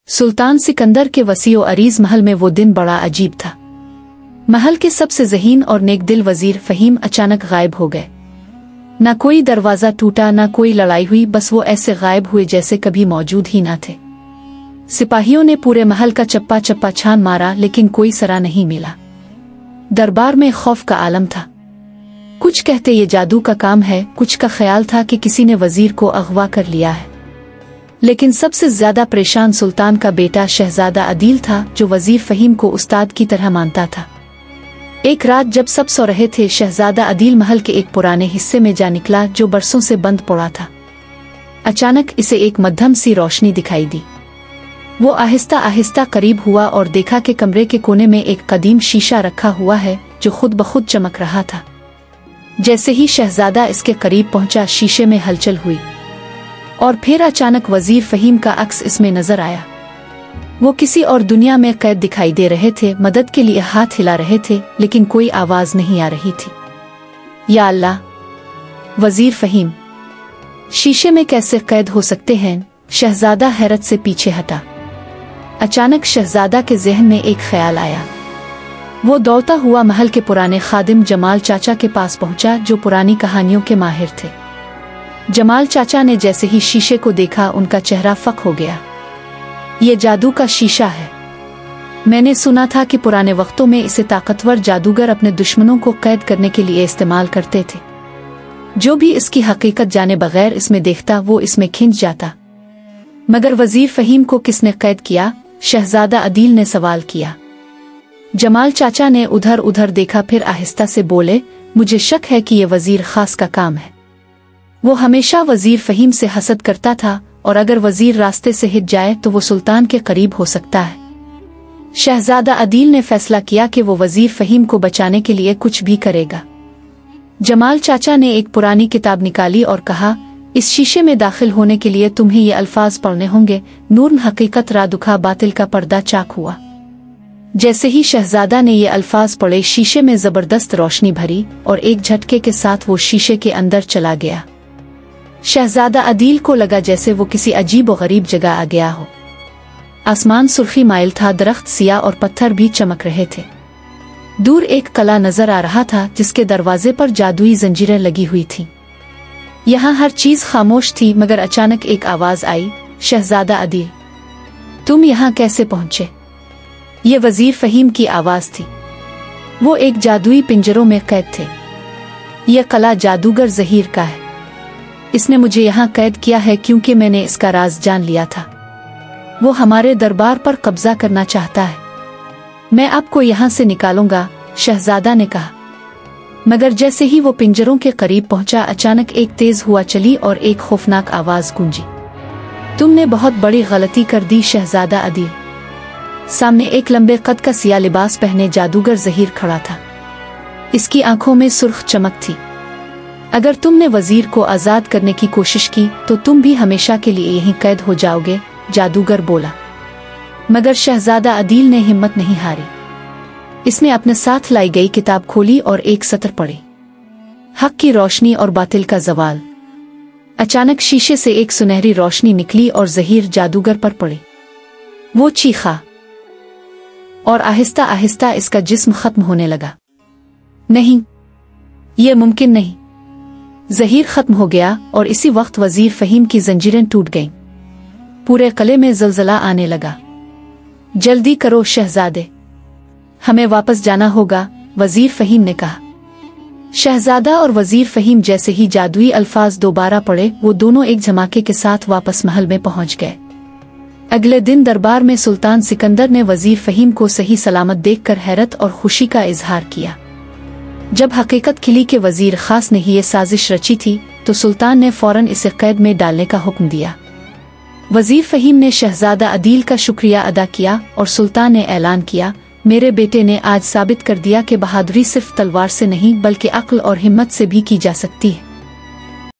सुल्तान सिकंदर के वसीओ अरीज महल में वो दिन बड़ा अजीब था। महल के सबसे ज़हीन और नेक दिल वजीर फहीम अचानक गायब हो गए। ना कोई दरवाज़ा टूटा, ना कोई लड़ाई हुई, बस वो ऐसे गायब हुए जैसे कभी मौजूद ही ना थे। सिपाहियों ने पूरे महल का चप्पा चप्पा छान मारा, लेकिन कोई सरा नहीं मिला। दरबार में खौफ का आलम था। कुछ कहते ये जादू का काम है, कुछ का ख्याल था कि किसी ने वजीर को अगवा कर लिया है। लेकिन सबसे ज्यादा परेशान सुल्तान का बेटा शहजादा अदील था, जो वजीर फहीम को उस्ताद की तरह मानता था। एक रात जब सब सो रहे थे, शहजादा अदील महल के एक पुराने हिस्से में जा निकला जो बरसों से बंद पड़ा था। अचानक इसे एक मध्यम सी रोशनी दिखाई दी। वो आहिस्ता आहिस्ता करीब हुआ और देखा कि कमरे के कोने में एक कदीम शीशा रखा हुआ है जो खुद ब खुद चमक रहा था। जैसे ही शहजादा इसके करीब पहुंचा, शीशे में हलचल हुई और फिर अचानक वजीर फहीम का अक्स इसमें नजर आया। वो किसी और दुनिया में कैद दिखाई दे रहे थे, मदद के लिए हाथ हिला रहे थे, लेकिन कोई आवाज नहीं आ रही थी। या अल्लाह, वजीर फहीम शीशे में कैसे कैद हो सकते हैं? शहजादा हैरत से पीछे हटा। अचानक शहजादा के जहन में एक ख्याल आया। वो दौड़ता हुआ महल के पुराने खादिम जमाल चाचा के पास पहुंचा, जो पुरानी कहानियों के माहिर थे। जमाल चाचा ने जैसे ही शीशे को देखा, उनका चेहरा फक हो गया। ये जादू का शीशा है। मैंने सुना था कि पुराने वक्तों में इसे ताकतवर जादूगर अपने दुश्मनों को कैद करने के लिए इस्तेमाल करते थे। जो भी इसकी हकीकत जाने बगैर इसमें देखता, वो इसमें खिंच जाता। मगर वजीर फहीम को किसने कैद किया? शहजादा अदील ने सवाल किया। जमाल चाचा ने उधर उधर देखा, फिर आहिस्ता से बोले, मुझे शक है कि ये वजीर खास का काम है। वो हमेशा वजीर फहीम से हसद करता था, और अगर वजीर रास्ते से हिट जाए तो वो सुल्तान के करीब हो सकता है। शहजादा अदील ने फैसला किया कि वो वजीर फहीम को बचाने के लिए कुछ भी करेगा। जमाल चाचा ने एक पुरानी किताब निकाली और कहा, इस शीशे में दाखिल होने के लिए तुम्हें ये अल्फाज पढ़ने होंगे, नूर हकीकत रा दुखा बातिल का पर्दा चाक हुआ। जैसे ही शहजादा ने ये अल्फाज पढ़े, शीशे में जबरदस्त रोशनी भरी और एक झटके के साथ वो शीशे के अंदर चला गया। शहजादा अदील को लगा जैसे वो किसी अजीब और गरीब जगह आ गया हो। आसमान सुर्खी माइल था, दरख्त सिया और पत्थर भी चमक रहे थे। दूर एक कला नजर आ रहा था, जिसके दरवाजे पर जादुई जंजीरें लगी हुई थीं। यहाँ हर चीज खामोश थी, मगर अचानक एक आवाज आई, शहजादा अदील, तुम यहाँ कैसे पहुंचे? ये वजीर फहीम की आवाज थी। वो एक जादुई पिंजरों में कैद थे। यह कला जादूगर ज़हीर का है। इसने मुझे यहाँ कैद किया है क्योंकि मैंने इसका राज जान लिया था। वो हमारे दरबार पर कब्जा करना चाहता है। मैं आपको यहाँ से निकालूंगा, शहजादा ने कहा। मगर जैसे ही वो पिंजरों के करीब पहुंचा, अचानक एक तेज हुआ चली और एक खौफनाक आवाज गूंजी, तुमने बहुत बड़ी गलती कर दी शहजादा अदील। सामने एक लंबे कद का सिया लिबास पहने जादूगर ज़हीर खड़ा था। इसकी आंखों में सुर्ख चमक थी। अगर तुमने वजीर को आजाद करने की कोशिश की तो तुम भी हमेशा के लिए यहीं कैद हो जाओगे, जादूगर बोला। मगर शहजादा अदील ने हिम्मत नहीं हारी। इसने अपने साथ लाई गई किताब खोली और एक सत्र पढ़ी, हक की रोशनी और बातिल का जवाल। अचानक शीशे से एक सुनहरी रोशनी निकली और ज़हीर जादूगर पर पड़ी। वो चीखा और आहिस्ता आहिस्ता इसका जिस्म खत्म होने लगा। नहीं, यह मुमकिन नहीं। ज़हीर खत्म हो गया और इसी वक्त वजीर फहीम की जंजीरें टूट गईं। पूरे किले में ज़लज़ला आने लगा। जल्दी करो शहजादे, हमें वापस जाना होगा, वजीर फहीम ने कहा। शहजादा और वजीर फहीम जैसे ही जादुई अल्फाज दोबारा पढ़े, वो दोनों एक धमाके के साथ वापस महल में पहुंच गए। अगले दिन दरबार में सुल्तान सिकंदर ने वजीर फहीम को सही सलामत देखकर हैरत और खुशी का इजहार किया। जब हकीकत खिली कि वजीर खास ने ही ये साजिश रची थी, तो सुल्तान ने फौरन इसे कैद में डालने का हुक्म दिया। वजीर फहीम ने शहजादा अदील का शुक्रिया अदा किया और सुल्तान ने ऐलान किया, मेरे बेटे ने आज साबित कर दिया कि बहादुरी सिर्फ तलवार से नहीं बल्कि अक्ल और हिम्मत से भी की जा सकती है।